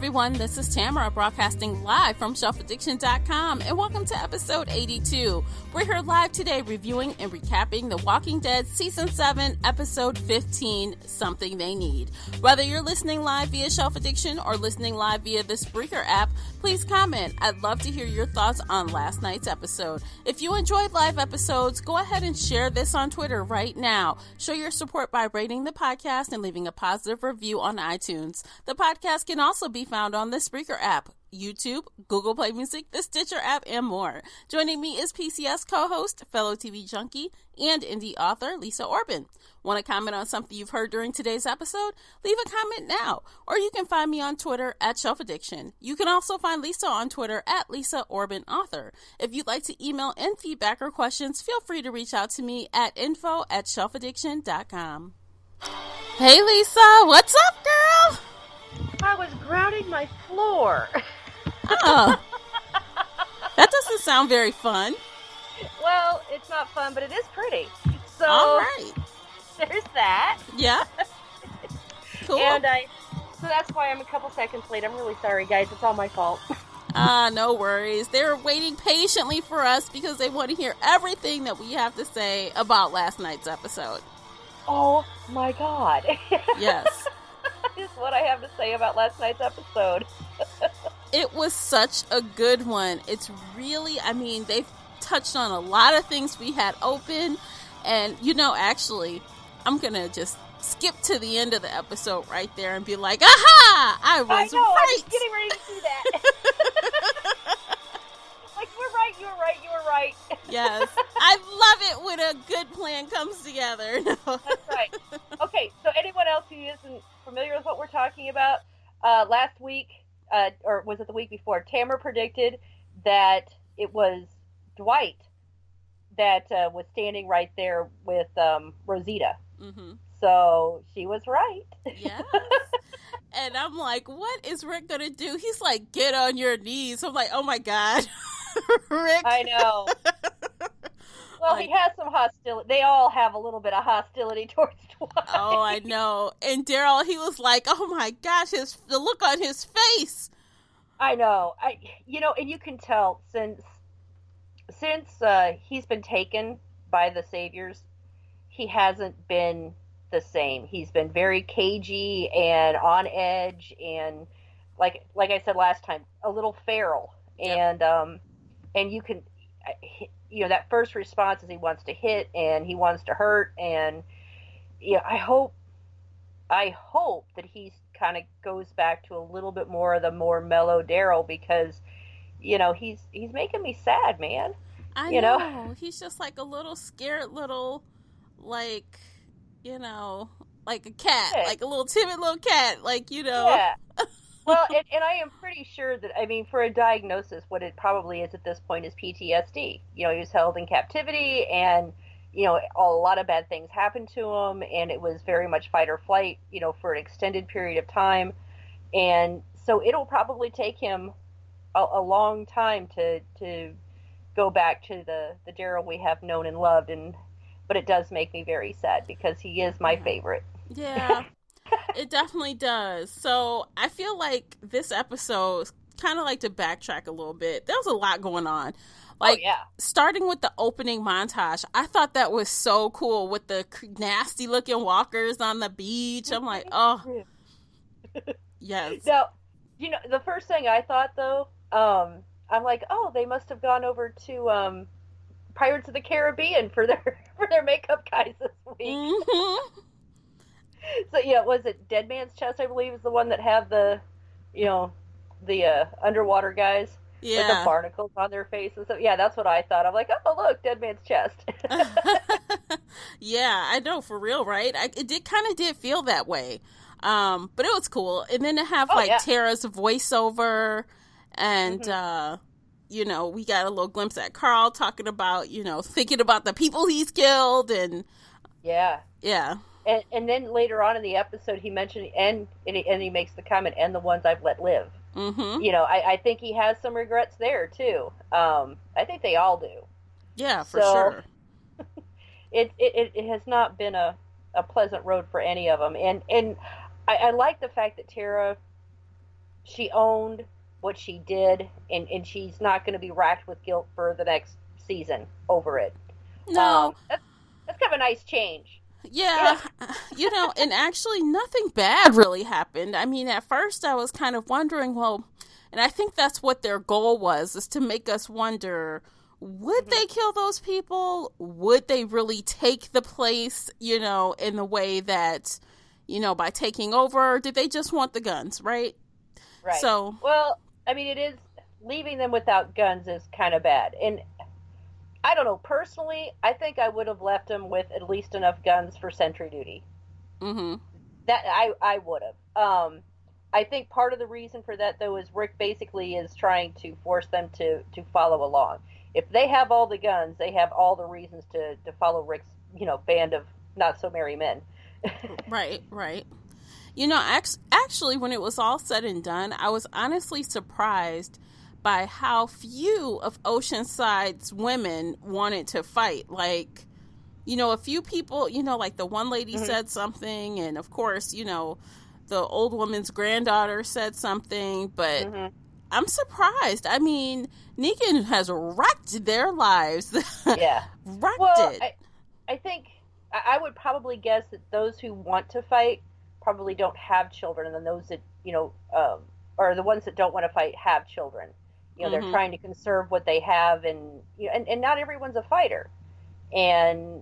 everyone, this is Tamara broadcasting live from shelfaddiction.com, and welcome to episode 82. We're here live today reviewing and recapping The Walking Dead Season 7, Episode 15, Something They Need. Whether you're listening live via Shelf Addiction or listening live via the Spreaker app, please comment. I'd love to hear your thoughts on last night's episode. If you enjoyed live episodes, go ahead and share this on Twitter right now. Show your support by rating the podcast and leaving a positive review on iTunes. The podcast can also be found on the Spreaker app, YouTube, Google Play Music, the Stitcher app, and more. Joining me is PCS co-host, fellow TV junkie, and indie author Lisa Orban. Want to comment on something you've heard during today's episode? Leave a comment now, or you can find me on Twitter at Shelf Addiction. You can also find Lisa on Twitter at Lisa Orban Author. If you'd like to email in feedback or questions, feel free to reach out to me at info@shelfaddiction.com. Hey Lisa, what's up, girl? I was grouting my floor. Oh, that doesn't sound very fun. Well, it's not fun, but it is pretty. So, all right. There's that. Yeah. Cool. And so that's why I'm a couple seconds late. I'm really sorry, guys. It's all my fault. No worries. They're waiting patiently for us because they want to hear everything that we have to say about last night's episode. Oh my God. Yes. Is what I have to say about last night's episode. It was such a good one. It's really, they've touched on a lot of things we had open. And, actually, I'm going to just skip to the end of the episode right there and be like, aha! I was right. I was getting ready to do that. Like, you were right. Yes. I love it when a good plan comes together. No. That's right. Okay, so anyone else who isn't familiar with what we're talking about, last week, or was it the week before, Tamara predicted that it was Dwight that was standing right there with Rosita. Mm-hmm. So she was right. Yes. And I'm like, what is Rick going to do? He's like, get on your knees. I'm like, oh my God. Rick. I know. Well, he has some hostility. They all have a little bit of hostility towards Dwight. Oh, I know. And Daryl, he was like, oh my gosh, the look on his face. I know. And you can tell since he's been taken by the Saviors, he hasn't been the same. He's been very cagey and on edge, and like I said last time, a little feral. Yep. And you can, that first response is he wants to hit and he wants to hurt, and I hope that he kind of goes back to a little bit more of the more mellow Daryl, because he's making me sad, man. I know. He's just like a little scared little, like a cat, like a little timid little cat, Yeah. Well, and I am pretty sure that, for a diagnosis, what it probably is at this point is PTSD. He was held in captivity, and, a lot of bad things happened to him, and it was very much fight or flight, for an extended period of time. And so it'll probably take him a long time to go back to the Daryl we have known and loved, but it does make me very sad because he is my favorite. Yeah. It definitely does. So I feel like this episode, kind of like to backtrack a little bit, there was a lot going on. Starting with the opening montage, I thought that was so cool with the nasty looking walkers on the beach. I'm like, oh, yes. Now, the first thing I thought though, I'm like, oh, they must have gone over to Pirates of the Caribbean for their makeup guys this week. Mm-hmm. So, was it Dead Man's Chest, I believe, is the one that had the underwater guys with the barnacles on their faces. So, yeah, that's what I thought. I'm like, oh, look, Dead Man's Chest. Yeah, I know, for real, right? It kind of did feel that way. But it was cool. And then to have, Tara's voiceover, and, mm-hmm. We got a little glimpse at Carl talking about, thinking about the people he's killed, and... Yeah. Yeah. And then later on in the episode, he mentioned, and he makes the comment, and the ones I've let live. Mm-hmm. I think he has some regrets there, too. I think they all do. Yeah, for sure. It has not been a pleasant road for any of them. And I like the fact that Tara she owned what she did, and she's not going to be racked with guilt for the next season over it. No. That's kind of a nice change. Yeah, and actually nothing bad really happened. I mean, at first I was kind of wondering, well, and I think that's what their goal was, is to make us wonder, would they kill those people? Would they really take the place, in the way that, by taking over? Or did they just want the guns, right? Right. So, well, I mean, it is, leaving them without guns is kind of bad. And I don't know, personally, I think I would have left them with at least enough guns for sentry duty. mm-hmm. That I would have. I think part of the reason for that, though, is Rick basically is trying to force them to follow along. If they have all the guns, they have all the reasons to follow Rick's, band of not so merry men. Right. Actually, when it was all said and done, I was honestly surprised by how few of Oceanside's women wanted to fight. Like, a few people, like the one lady said something, and of course, the old woman's granddaughter said something, but I'm surprised. I mean, Negan has wrecked their lives. Yeah. Wrecked it. I think I would probably guess that those who want to fight probably don't have children, and then those that, or the ones that don't want to fight have children. They're trying to conserve what they have, and not everyone's a fighter. And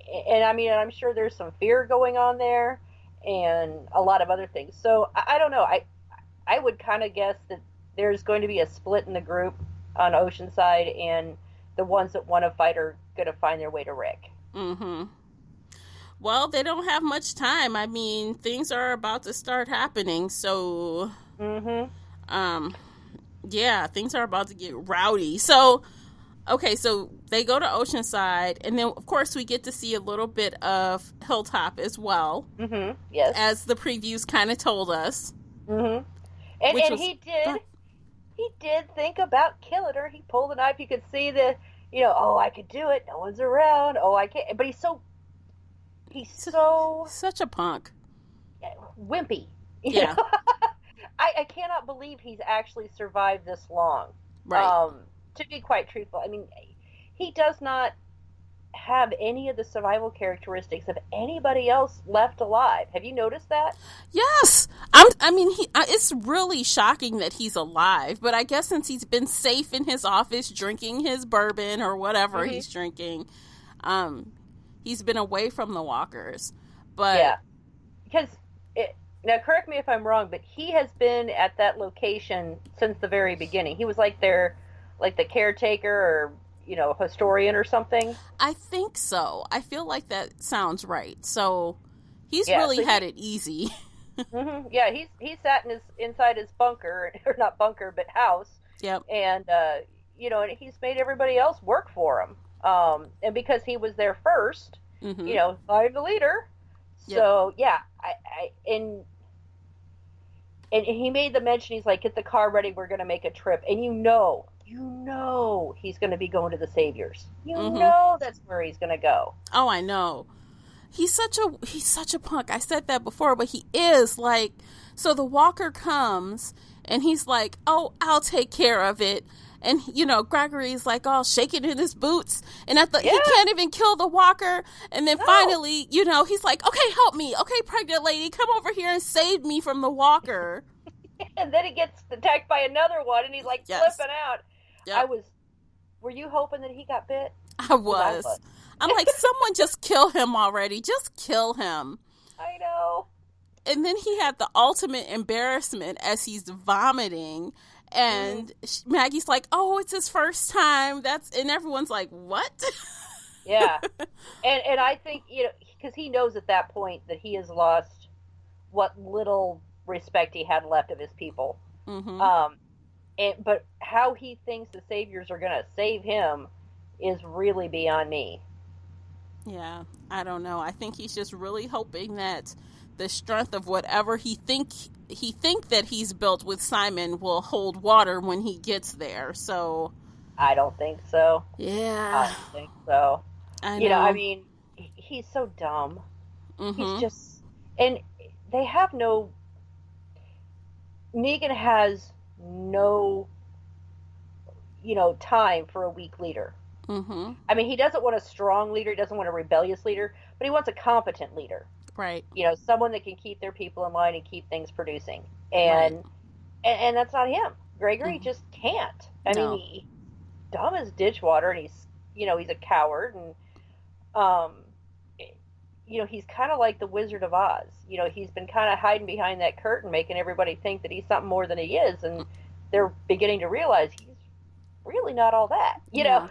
I mean, I'm sure there's some fear going on there and a lot of other things. So I don't know. I would kind of guess that there's going to be a split in the group on Oceanside, and the ones that want to fight are going to find their way to Rick. Mm-hmm. Well, they don't have much time. I mean, things are about to start happening, so yeah, things are about to get rowdy. So, okay, so they go to Oceanside, and then, of course, we get to see a little bit of Hilltop as well. Mm-hmm. Yes. As the previews kind of told us. Mm-hmm. And he did think about killing her. He pulled the knife. You could see I could do it. No one's around. Oh, I can't. But he's such a punk. Wimpy. Yeah. I cannot believe he's actually survived this long. Right. To be quite truthful, I mean, he does not have any of the survival characteristics of anybody else left alive. Have you noticed that? Yes. It's really shocking that he's alive, but I guess since he's been safe in his office drinking his bourbon or whatever he's drinking, he's been away from the walkers. But yeah, because now correct me if I'm wrong, but he has been at that location since the very beginning. He was like the caretaker or historian or something. I think so. I feel like that sounds right. So he's really had it easy. Yeah, he sat inside his bunker, or not bunker, but house. Yep. And and he's made everybody else work for him. And because he was there first, I'm the leader. Yep. So yeah, and he made the mention. He's like, "Get the car ready. We're going to make a trip." And he's going to be going to the Saviors. That's where he's going to go. Oh, I know. He's such a punk. I said that before, but he is like. So the walker comes, and he's like, "Oh, I'll take care of it." And, Gregory's like all shaking in his boots. And he can't even kill the walker. And then finally, he's like, "Okay, help me. Okay, pregnant lady, come over here and save me from the walker." And then he gets attacked by another one, and he's like flipping out. Yep. Were you hoping that he got bit? I was. I'm like, someone just kill him already. Just kill him. I know. And then he had the ultimate embarrassment as he's vomiting. And Maggie's like, "Oh, it's his first time." And everyone's like, "What?" Yeah. And I think, because he knows at that point that he has lost what little respect he had left of his people. But how he thinks the Saviors are going to save him is really beyond me. Yeah, I don't know. I think he's just really hoping that the strength of whatever he think that he's built with Simon will hold water when he gets there. So I don't think so. Yeah, I don't think so. I know. He's so dumb. He's just, and they have no Negan has no, time for a weak leader. Mm-hmm. I mean, he doesn't want a strong leader. He doesn't want a rebellious leader, but he wants a competent leader. Right. Someone that can keep their people in line and keep things producing. Right. And that's not him. Gregory Mm-hmm. just can't. I No. mean, he's dumb as ditchwater, and he's a coward, and he's kind of like the Wizard of Oz. He's been kind of hiding behind that curtain, making everybody think that he's something more than he is, and they're beginning to realize he's really not all that. Yeah.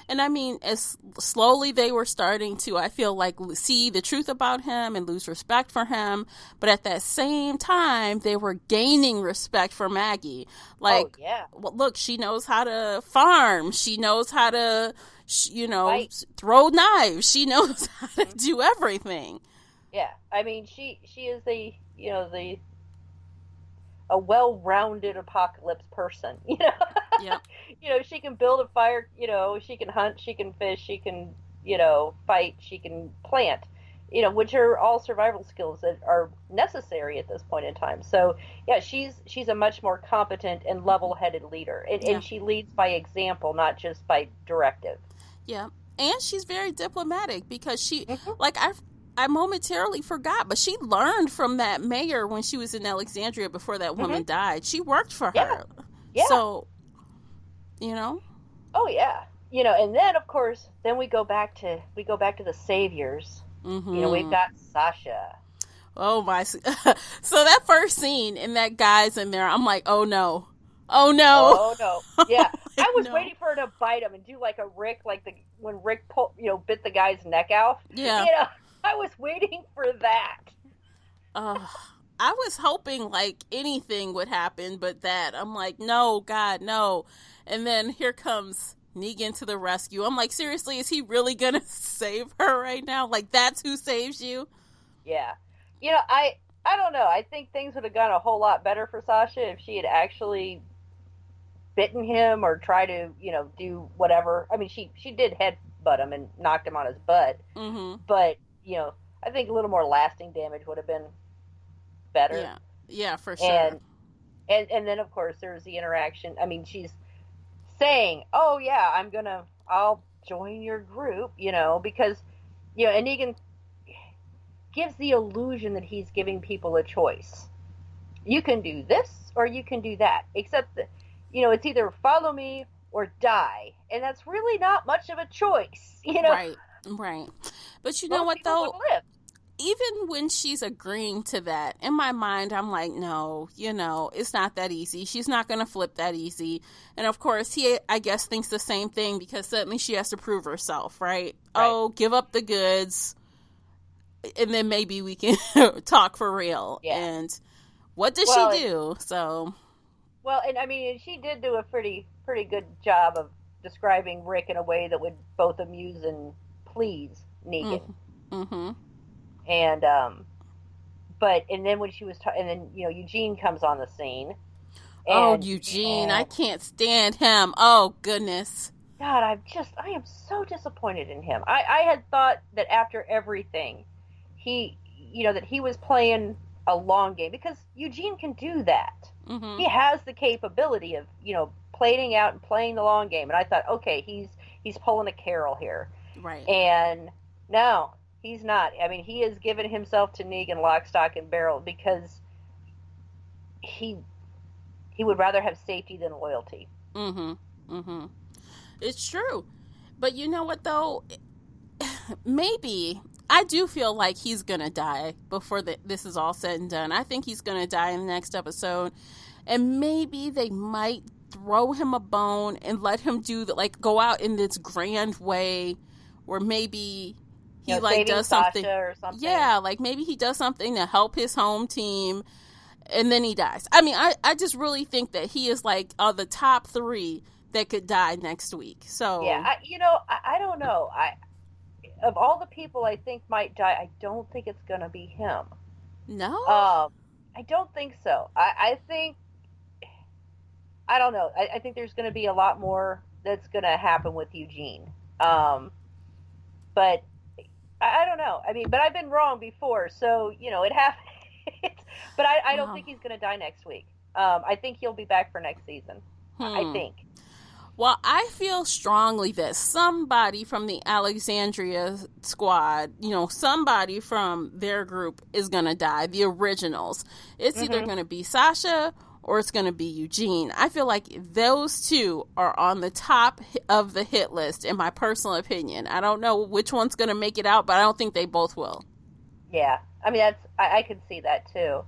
And I mean, as slowly they were starting to, I feel like, see the truth about him and lose respect for him. But at that same time, they were gaining respect for Maggie. Like, oh, yeah. Well, look, she knows how to farm. She knows how to, Fight. throw knives. She knows how to do everything. Yeah. I mean, she is a well-rounded apocalypse person. Yep. She can build a fire, she can hunt, she can fish, she can, fight, she can plant, which are all survival skills that are necessary at this point in time. So, yeah, she's a much more competent and level-headed leader. And she leads by example, not just by directive. Yeah. And she's very diplomatic because she, like, I momentarily forgot, but she learned from that mayor when she was in Alexandria before that woman died. She worked for her. Yeah. So, Oh, yeah. And then, of course, then we go back to the saviors. Mm-hmm. We've got Sasha. Oh, my. So that first scene and that guy's in there, I'm like, oh, no. Oh, no. Oh, no. Yeah. Like, I was no. waiting for her to bite him and do like a Rick, when Rick bit the guy's neck off. Yeah. I was waiting for that. I was hoping like anything would happen but that. I'm like, no, God, no. And then here comes Negan to the rescue. I'm like, seriously, is he really gonna save her right now? Like, that's who saves you? Yeah. I don't know. I think things would have gone a whole lot better for Sasha if she had actually bitten him or tried to, do whatever. I mean, she did headbutt him and knocked him on his butt. Mm-hmm. But, I think a little more lasting damage would have been better. Yeah. Yeah, for sure. And then, of course, there's the interaction. I mean, she's saying, oh, yeah, I'll join your group, because, and Negan gives the illusion that he's giving people a choice. You can do this or you can do that, except that, it's either follow me or die. And that's really not much of a choice, Right. But you know what, though? Even when she's agreeing to that, in my mind, I'm like, no, it's not that easy. She's not going to flip that easy. And of course, he, I guess, thinks the same thing because suddenly she has to prove herself, right? Oh, give up the goods. And then maybe we can talk for real. Yeah. And what does she do? Well, and I mean, she did do a pretty good job of describing Rick in a way that would both amuse and please Negan. Mm-hmm. And and then when she was and then Eugene comes on the scene. Eugene, I can't stand him. Oh goodness. God, I am so disappointed in him. I had thought that after everything, that he was playing a long game because Eugene can do that. Mm-hmm. He has the capability of playing out and playing the long game. And I thought, okay, he's pulling a Carol here, right? And no. He's not. I mean, he has given himself to Negan lock, stock, and barrel because he would rather have safety than loyalty. Mm-hmm. It's true. But you know what, though? Maybe I do feel like he's going to die before this is all said and done. I think he's going to die in the next episode. And maybe they might throw him a bone and let him go out in this grand way where maybe... He does something. Or something. Yeah, maybe he does something to help his home team, and then he dies. I mean, I just really think that he is the top 3 that could die next week. So yeah, I don't know. Of all the people I think might die, I don't think it's gonna be him. No, I don't think so. I think I don't know. I think there's gonna be a lot more that's gonna happen with Eugene. But. I don't know. I mean, but I've been wrong before, so, it happens. But I don't think he's going to die next week. I think he'll be back for next season. I think. Well, I feel strongly that somebody from the Alexandria squad, somebody from their group is going to die, the originals. It's either going to be Sasha or it's going to be Eugene. I feel like those two are on the top of the hit list, in my personal opinion. I don't know which one's going to make it out, but I don't think they both will. Yeah. I mean, I could see that too.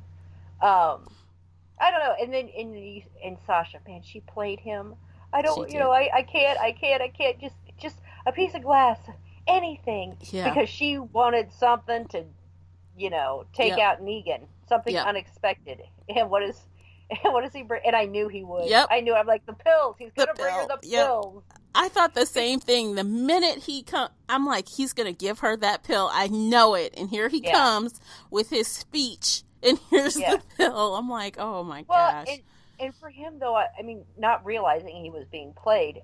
I don't know. And then in Sasha, man, she played him. I don't, I can't, just a piece of glass, anything. Yeah. Because she wanted something to, take out Negan, something unexpected. And what does he bring? And I knew he would. Yep. I knew, I'm like, the pills. He's going to bring her the pills. I thought the same thing. The minute he come, I'm like, he's going to give her that pill. I know it. And here he comes with his speech. And here's the pill. I'm like, oh my gosh. And for him, though, I mean, not realizing he was being played,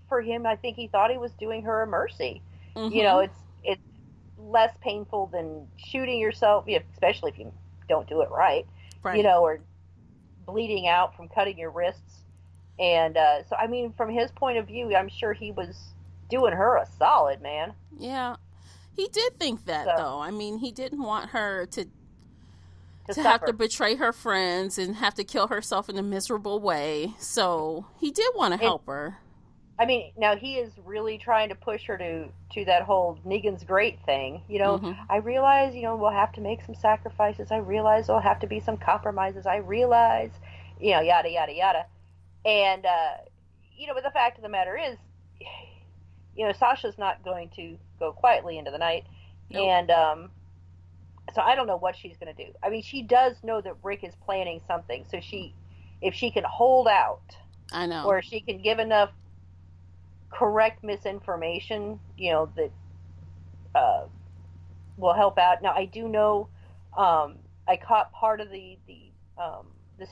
for him, I think he thought he was doing her a mercy. Mm-hmm. It's less painful than shooting yourself, especially if you don't do it right. Or bleeding out from cutting your wrists. And so, I mean, from his point of view, I'm sure he was doing her a solid, man. Yeah. He did think that, though. I mean, he didn't want her to have to betray her friends and have to kill herself in a miserable way. So he did want to help her. I mean, now he is really trying to push her to that whole Negan's great thing. I realize, we'll have to make some sacrifices. I realize there'll have to be some compromises. I realize, yada, yada, yada. And, but the fact of the matter is, Sasha's not going to go quietly into the night. Nope. And, so I don't know what she's going to do. I mean, she does know that Rick is planning something. So if she can hold out, I know, or she can give enough correct misinformation, that will help out. Now, I do know, I caught part of the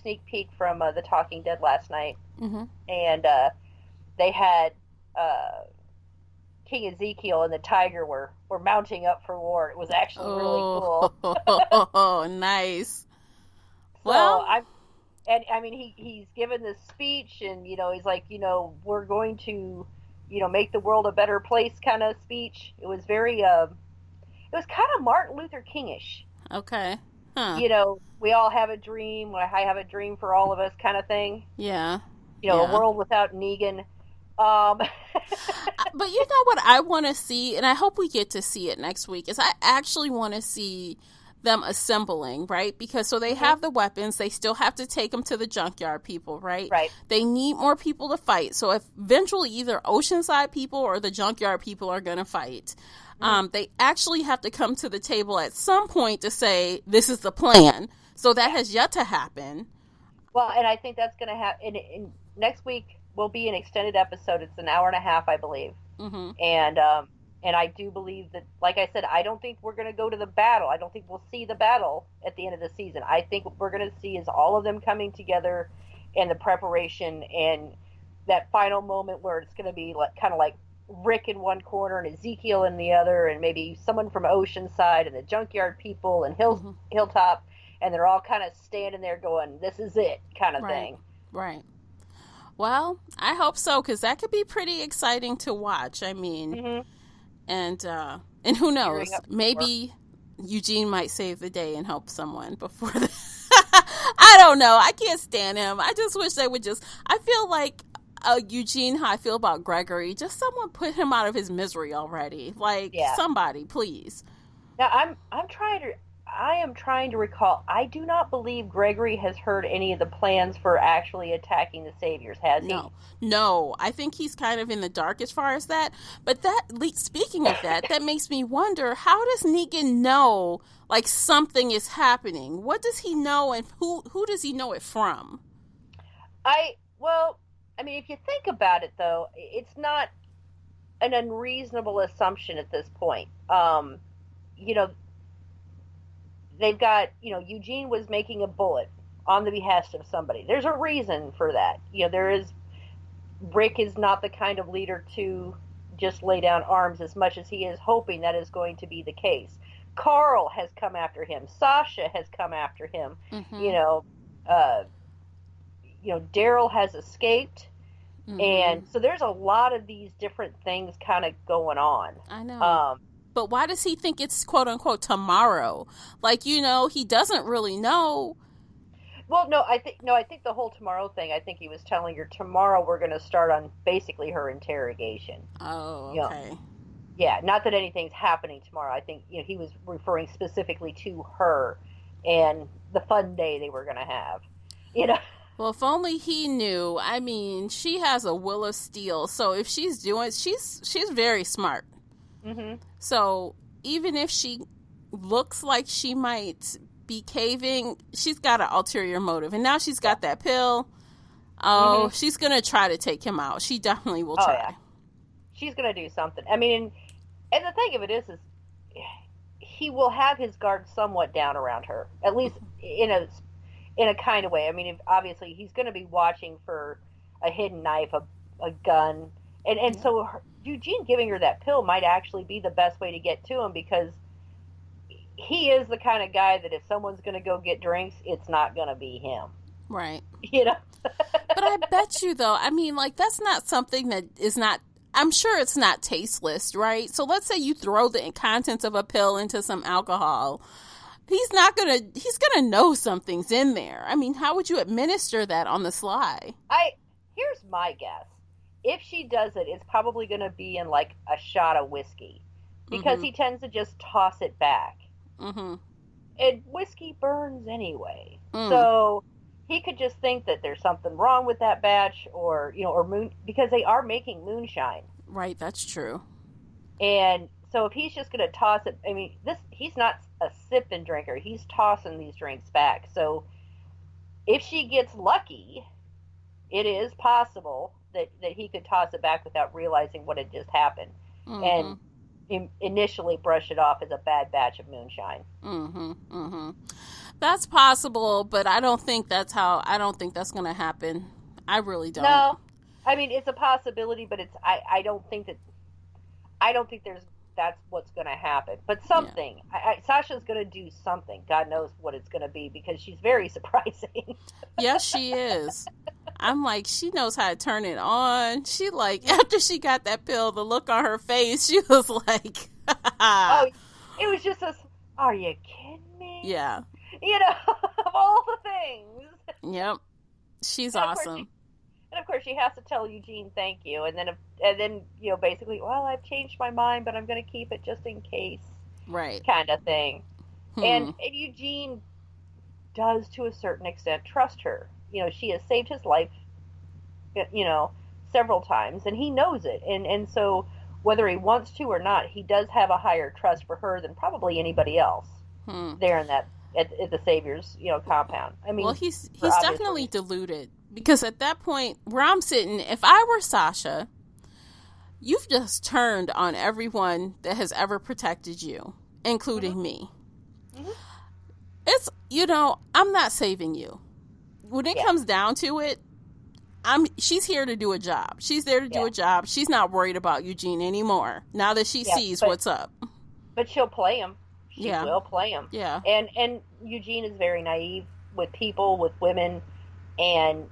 sneak peek from The Talking Dead last night, and they had King Ezekiel and the tiger were mounting up for war. It was actually really cool. Oh, nice. Well, he's given this speech, and he's like, we're going to, make the world a better place kind of speech. It was very, it was kind of Martin Luther King-ish. Okay. Huh. We all have a dream. I have a dream for all of us, kind of thing. Yeah. A world without Negan. But you know what I want to see, and I hope we get to see it next week, is I actually want to see them assembling, right? Because so they have the weapons, they still have to take them to the junkyard people, right? Right. They need more people to fight. So if eventually either Oceanside people or the junkyard people are going to fight, they actually have to come to the table at some point to say, this is the plan. So that has yet to happen. Well, and I think that's going to happen in next week. Will be an extended episode. It's an hour and a half, I believe. And I do believe that, like I said, I don't think we're going to go to the battle. I don't think we'll see the battle at the end of the season. I think what we're going to see is all of them coming together and the preparation and that final moment where it's going to be kind of like Rick in one corner and Ezekiel in the other, and maybe someone from Oceanside and the junkyard people and Hilltop, and they're all kind of standing there going, this is it, kind of thing. Right. Well, I hope so, because that could be pretty exciting to watch. I mean, and who knows? Maybe Eugene might save the day and help someone before the... I don't know. I can't stand him. I just wish they would I feel like Eugene, how I feel about Gregory, just someone put him out of his misery already. Somebody, please. Now, I am trying to recall. I do not believe Gregory has heard any of the plans for actually attacking the Saviors, has he? No. I think he's kind of in the dark as far as that. But speaking of that makes me wonder, how does Negan know, something is happening? What does he know, and who does he know it from? If you think about it, though, it's not an unreasonable assumption at this point. They've got, Eugene was making a bullet on the behest of somebody. There's a reason for that. Rick is not the kind of leader to just lay down arms as much as he is hoping that is going to be the case. Carl has come after him. Sasha has come after him. Daryl has escaped. Mm-hmm. And so there's a lot of these different things kind of going on. I know. But why does he think it's quote unquote tomorrow? Like, he doesn't really know. Well, no, I think the whole tomorrow thing, I think he was telling her tomorrow we're going to start on basically her interrogation. Oh, okay. Yeah, not that anything's happening tomorrow. I think, he was referring specifically to her and the fun day they were going to have, Well, if only he knew. I mean, she has a will of steel. So if she's doing, she's very smart. Mm-hmm. So even if she looks like she might be caving, she's got an ulterior motive. And now she's got that pill. Oh, she's going to try to take him out. She definitely will try. Yeah. She's going to do something. I mean, and the thing of it is he will have his guard somewhat down around her, at least in a kind of way. I mean, obviously he's going to be watching for a hidden knife, a gun. And so Eugene giving her that pill might actually be the best way to get to him, because he is the kind of guy that if someone's going to go get drinks, it's not going to be him. Right. But I bet you, though, I mean, like, that's not something that is not, I'm sure it's not tasteless, right? So let's say you throw the contents of a pill into some alcohol. He's going to know something's in there. I mean, how would you administer that on the sly? Here's my guess. If she does it, it's probably going to be in like a shot of whiskey, because he tends to just toss it back. Mm-hmm. And whiskey burns anyway. So he could just think that there's something wrong with that batch, or because they are making moonshine. Right, that's true. And so if he's just going to toss it, I mean, he's not a sipping drinker. He's tossing these drinks back. So if she gets lucky, it is possible that he could toss it back without realizing what had just happened, and initially brush it off as a bad batch of moonshine. That's possible, but I don't think that's going to happen. I really don't. No, I mean, it's a possibility, but I don't think that's what's going to happen. But something, Sasha's going to do something. God knows what it's going to be, because she's very surprising. Yes, she is. I'm like, she knows how to turn it on. She after she got that pill, the look on her face, she was like, oh, it was just are you kidding me? Yeah. Of all the things. Yep. She's awesome. And of course she has to tell Eugene thank you, and then basically, well, I've changed my mind, but I'm going to keep it just in case. Right. Kind of thing. And Eugene does, to a certain extent, trust her. She has saved his life, several times, and he knows it. And so whether he wants to or not, he does have a higher trust for her than probably anybody else there in that at the Savior's, compound. I mean, well, he's definitely deluded, because at that point where I'm sitting, if I were Sasha, you've just turned on everyone that has ever protected you, including me. It's, I'm not saving you. When it comes down to it, she's here to do a job. She's there to do a job. She's not worried about Eugene anymore, now that she sees what's up. But she'll play him. She will play him. Yeah. And Eugene is very naive with people, with women, and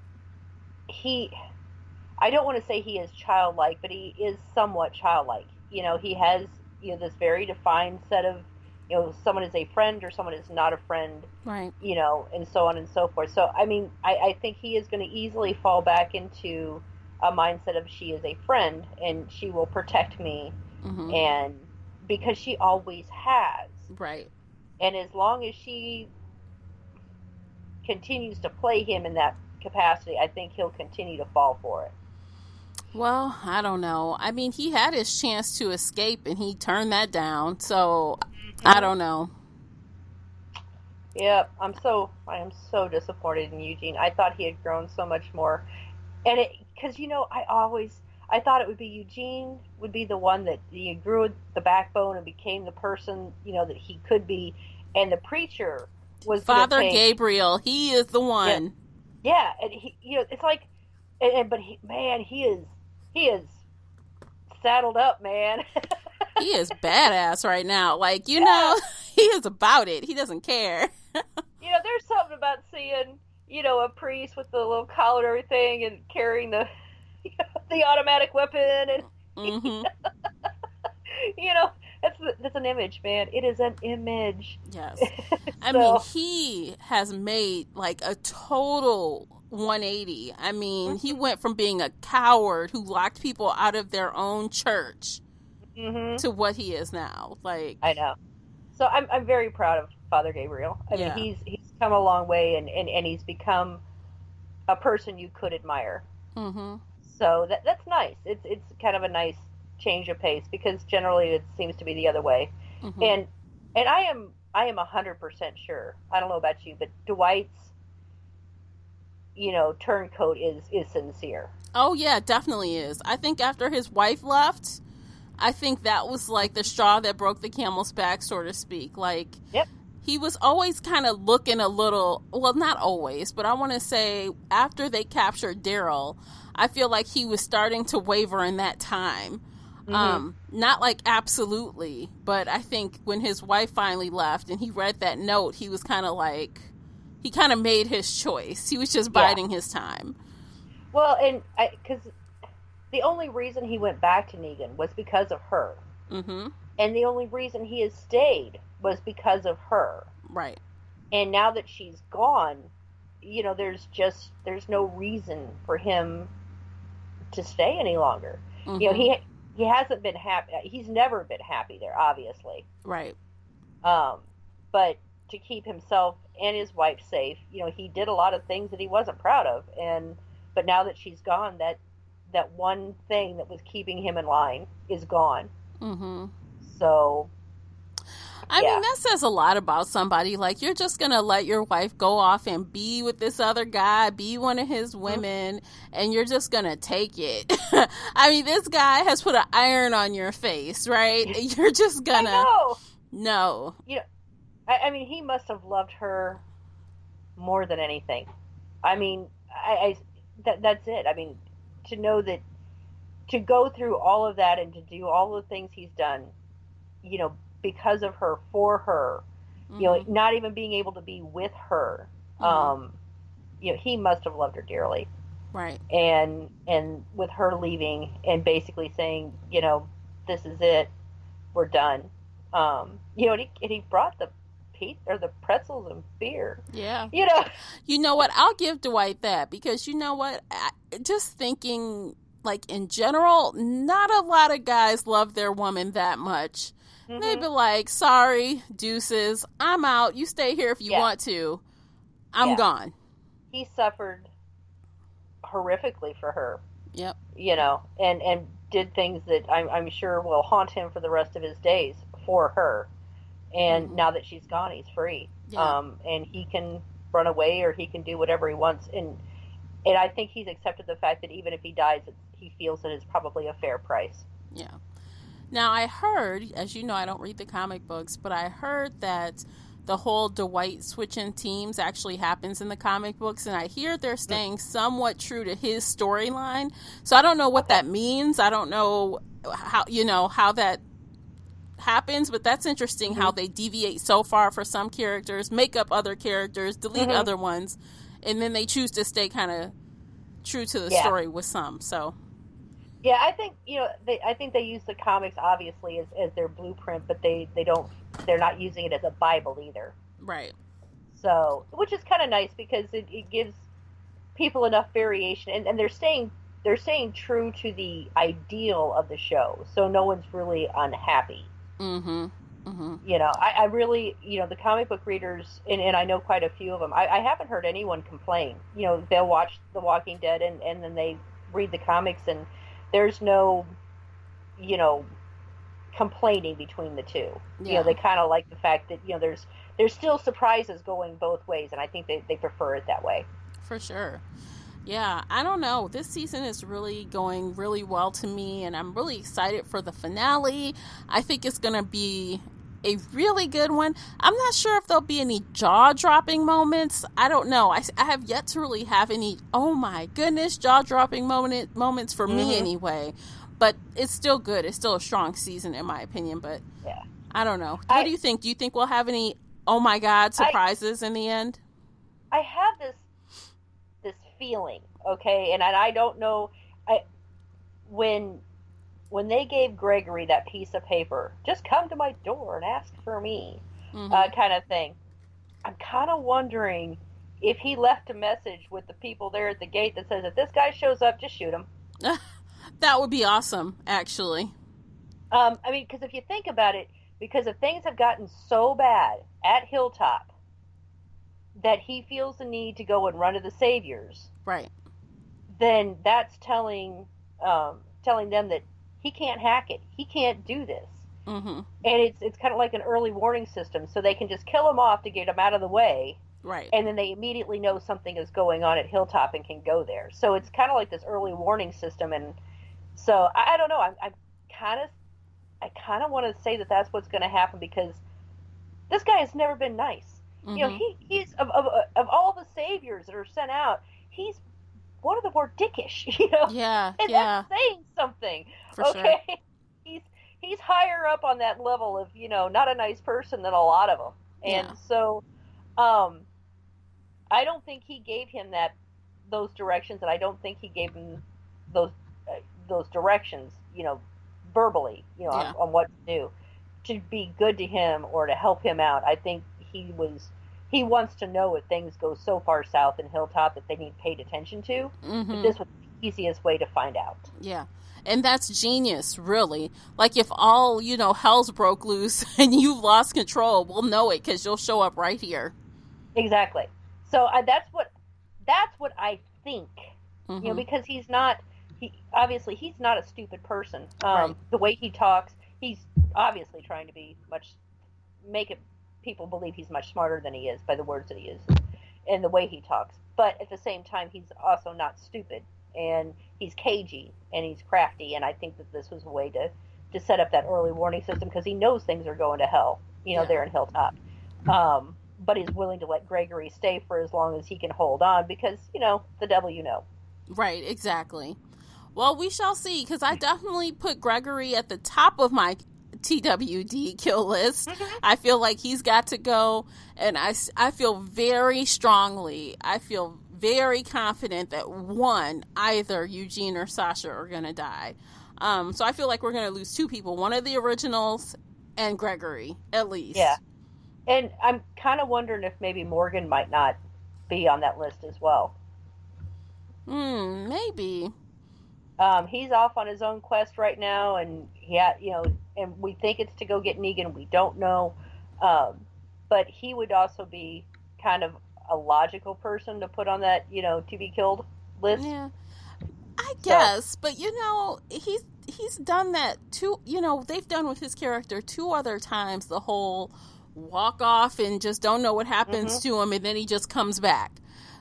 I don't want to say he is childlike, but he is somewhat childlike. He has, this very defined set of, someone is a friend or someone is not a friend, right? And so on and so forth. So, I mean, I think he is going to easily fall back into a mindset of, she is a friend and she will protect me, and because she always has. Right. And as long as she continues to play him in that capacity, I think he'll continue to fall for it. Well, I don't know. I mean, he had his chance to escape and he turned that down. So I don't know. Yeah, I am so disappointed in Eugene. I thought he had grown so much more. And because, I thought it would be Eugene would be the one that grew the backbone and became the person, that he could be. And the preacher was Father Gabriel. He is the one. Yeah. And he, it's like, but he is saddled up, man. He is badass right now. Like, he is about it. He doesn't care. There's something about seeing a priest with the little collar and everything, and carrying the the automatic weapon, and Mm-hmm. you know, that's an image, man. It is an image. Yes. I mean, So, he has made like a total 180. I mean, he went from being a coward who locked people out of their own church hmm to what he is now. Like, I know. So I'm very proud of Father Gabriel. I mean, yeah. he's come a long way, and he's become a person you could admire. Mm-hmm. So that's nice. It's kind of a nice change of pace, because generally it seems to be the other way. Mm-hmm. And I am 100% sure. I don't know about you, but Dwight's turncoat is sincere. Oh, yeah, definitely is. I think after his wife left, I think that was like the straw that broke the camel's back, so to speak. Like, Yep. he was always kind of looking a little, well, not always, but I want to say after they captured Daryl, I feel like he was starting to waver in that time. Mm-hmm. Not like absolutely, but I think when his wife finally left and he read that note, he was kind of like, he kind of made his choice. He was just biding his time. Well, and because the only reason he went back to Negan was because of her. Mm-hmm. And the only reason he has stayed was because of her. Right. And now that she's gone, there's no reason for him to stay any longer. Mm-hmm. He hasn't been happy. He's never been happy there, obviously. Right. But to keep himself and his wife safe, he did a lot of things that he wasn't proud of. But now that she's gone, that one thing that was keeping him in line is gone. Mm-hmm. So, I mean, that says a lot about somebody. Like, you're just going to let your wife go off and be with this other guy, be one of his women, and you're just going to take it. I mean, this guy has put an iron on your face, right? You're just going to... No. I mean, he must have loved her more than anything. I mean, that's it. I mean, to know that, to go through all of that and to do all the things he's done, because of her, for her, not even being able to be with her, he must have loved her dearly. Right. And with her leaving and basically saying, this is it, we're done. And he brought the pretzels and beer. Yeah. You know what? I'll give Dwight that, because you know what? Just thinking, like, in general, not a lot of guys love their woman that much. Mm-hmm. They'd be like, sorry, deuces, I'm out. You stay here if you want to. I'm gone. He suffered horrifically for her. Yep. And did things that I'm sure will haunt him for the rest of his days for her. And now that she's gone, he's free. Yeah. And he can run away, or he can do whatever he wants. And I think he's accepted the fact that even if he dies, he feels that it's probably a fair price. Yeah. Now, I heard, as you know, I don't read the comic books, but I heard that the whole Dwight switching teams actually happens in the comic books, and I hear they're staying somewhat true to his storyline. So I don't know what that means. I don't know how that happens, but that's interesting how they deviate so far for some characters, make up other characters, delete other ones, and then they choose to stay kind of true to the story with some. So yeah, I think I think they use the comics obviously as their blueprint, but they're not using it as a Bible either. Right. So, which is kind of nice, because it gives people enough variation, and they're staying true to the ideal of the show, so no one's really unhappy. Mm-hmm. Mm-hmm. I really, the comic book readers, and I know quite a few of them, I haven't heard anyone complain. They'll watch The Walking Dead and then they read the comics, and there's no, complaining between the two. Yeah. They kind of like the fact that, there's still surprises going both ways, and I think they prefer it that way. For sure. Yeah, I don't know. This season is really going really well to me, and I'm really excited for the finale. I think it's going to be a really good one. I'm not sure if there'll be any jaw-dropping moments. I don't know. I have yet to really have any, oh my goodness, jaw-dropping moments for me anyway. But it's still good. It's still a strong season in my opinion, but I don't know. What do you think? Do you think we'll have any, oh my God, surprises in the end? I have this feeling, okay? And I don't know, when they gave Gregory that piece of paper, just come to my door and ask for me, kind of thing. I'm kind of wondering if he left a message with the people there at the gate that says, if this guy shows up, just shoot him. That would be awesome, actually. I mean, because if you think about it, because if things have gotten so bad at Hilltop that he feels the need to go and run to the Saviors, right, then that's telling them that he can't hack it. He can't do this. And it's kind of like an early warning system, so they can just kill him off to get him out of the way. Right. And then they immediately know something is going on at Hilltop and can go there. So it's kind of like this early warning system. And so I don't know. I kind of want to say that that's what's going to happen, because this guy has never been nice. You know, he's of all the Saviors that are sent out, he's one of the more dickish. You know. Yeah. And that's saying something. For sure. He's higher up on that level of, you know, not a nice person than a lot of them. And so, I don't think he gave him those directions, and I don't think he gave him those directions, you know, verbally, you know, on what to do, to be good to him or to help him out. I think he wants to know if things go so far south in Hilltop that they need paid attention to. That this was the easiest way to find out. Yeah. And that's genius, really. Like, if all, you know, hell's broke loose and you've lost control, we'll know it because you'll show up right here. Exactly. So that's what I think. You know, because obviously he's not a stupid person. Right. The way he talks, he's obviously trying to make people believe he's much smarter than he is by the words that he uses and the way he talks. But at the same time, he's also not stupid. And he's cagey and he's crafty, and I think that this was a way to set up that early warning system, because he knows things are going to hell, you know, there in Hilltop. But he's willing to let Gregory stay for as long as he can hold on, because, you know, the devil you know. Right, exactly. Well, we shall see, because I definitely put Gregory at the top of my TWD kill list. I feel like he's got to go, and I feel very strongly, very confident that either Eugene or Sasha are going to die. So I feel like we're going to lose two people, one of the originals and Gregory, at least. Yeah. And I'm kind of wondering if maybe Morgan might not be on that list as well. Maybe. He's off on his own quest right now, and and we think it's to go get Negan. We don't know. But he would also be kind of a logical person to put on that, you know, to be killed list. Yeah, I guess. But, you know, he's done that too. You know, they've done with his character 2 other times, the whole walk off and just don't know what happens to him, and then he just comes back.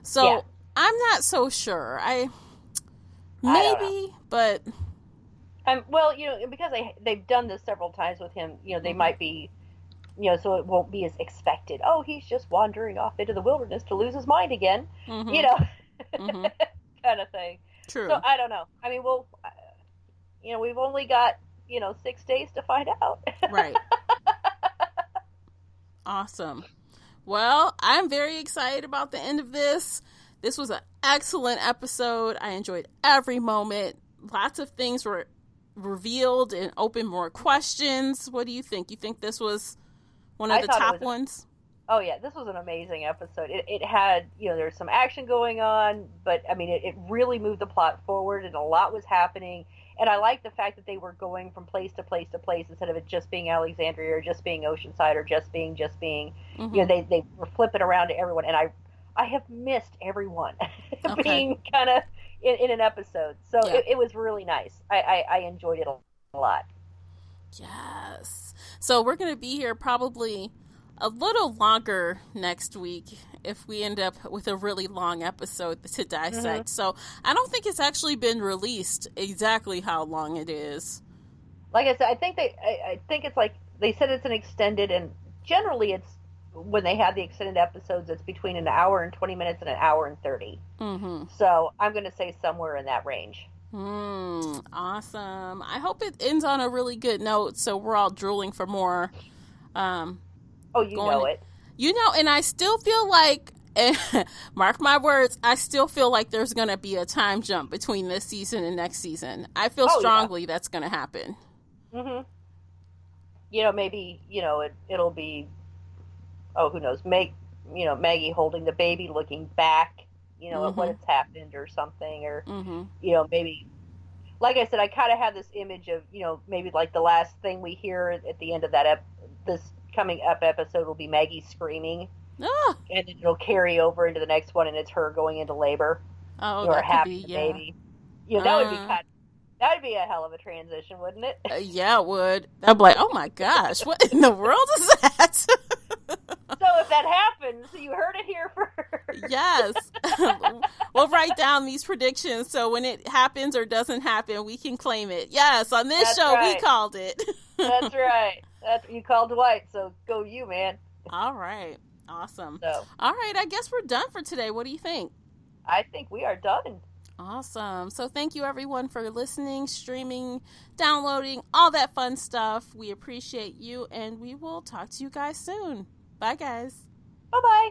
So I'm not so sure. Maybe, but well, you know, because they've done this several times with him, you know, they might be, you know, so it won't be as expected. Oh, he's just wandering off into the wilderness to lose his mind again, you know, kind of thing. True. So I don't know. I mean, you know, we've only got, you know, 6 days to find out. Right. Awesome. Well, I'm very excited about the end of this. This was an excellent episode. I enjoyed every moment. Lots of things were revealed and opened more questions. What do you think? You think this was one of the top ones? Oh, yeah. This was an amazing episode. It had, you know, there's some action going on, but, I mean, it really moved the plot forward, and a lot was happening. And I like the fact that they were going from place to place to place instead of it just being Alexandria or just being Oceanside or just being, you know, they were flipping around to everyone. And I have missed everyone being kind of in an episode. So it was really nice. I enjoyed it a lot. Yes. So we're going to be here probably a little longer next week if we end up with a really long episode to dissect. So I don't think it's actually been released exactly how long it is. Like I said, I think it's like they said it's an extended, and generally it's when they have the extended episodes, it's between an hour and 20 minutes and an hour and 30. So I'm going to say somewhere in that range. Awesome. I hope it ends on a really good note, so we're all drooling for more. Oh, you know it. And I still feel like, mark my words, I still feel like there's going to be a time jump between this season and next season. I feel strongly that's going to happen. Mm-hmm. Maybe, it'll be, who knows, Maggie holding the baby, looking back, at what has happened or something, or, maybe, like I said, I kind of have this image of, maybe like the last thing we hear at the end of that, this coming up episode will be Maggie screaming, and then it'll carry over into the next one, and it's her going into labor, or having the baby. That would be that would be a hell of a transition, wouldn't it? Yeah, it would. I'd be like, oh my gosh, what in the world is that? So if that happens, you heard it here first. Yes. We'll write down these predictions so when it happens or doesn't happen, we can claim it. Yes, on this show, we called it. That's right. You called Dwight, so go you, man. All right. Awesome. So, all right, I guess we're done for today. What do you think? I think we are done. Awesome. So thank you, everyone, for listening, streaming, downloading, all that fun stuff. We appreciate you, and we will talk to you guys soon. Bye, guys. Bye-bye.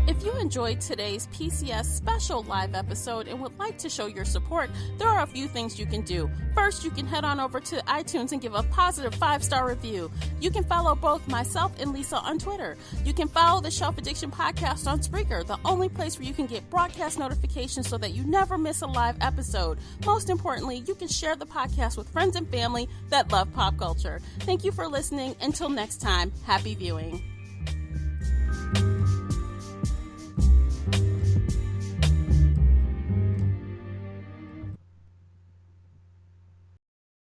If you enjoyed today's PCS special live episode and would like to show your support, there are a few things you can do. First, you can head on over to iTunes and give a positive 5-star review. You can follow both myself and Lisa on Twitter. You can follow the Shelf Addiction Podcast on Spreaker, the only place where you can get broadcast notifications so that you never miss a live episode. Most importantly, you can share the podcast with friends and family that love pop culture. Thank you for listening. Until next time, happy viewing.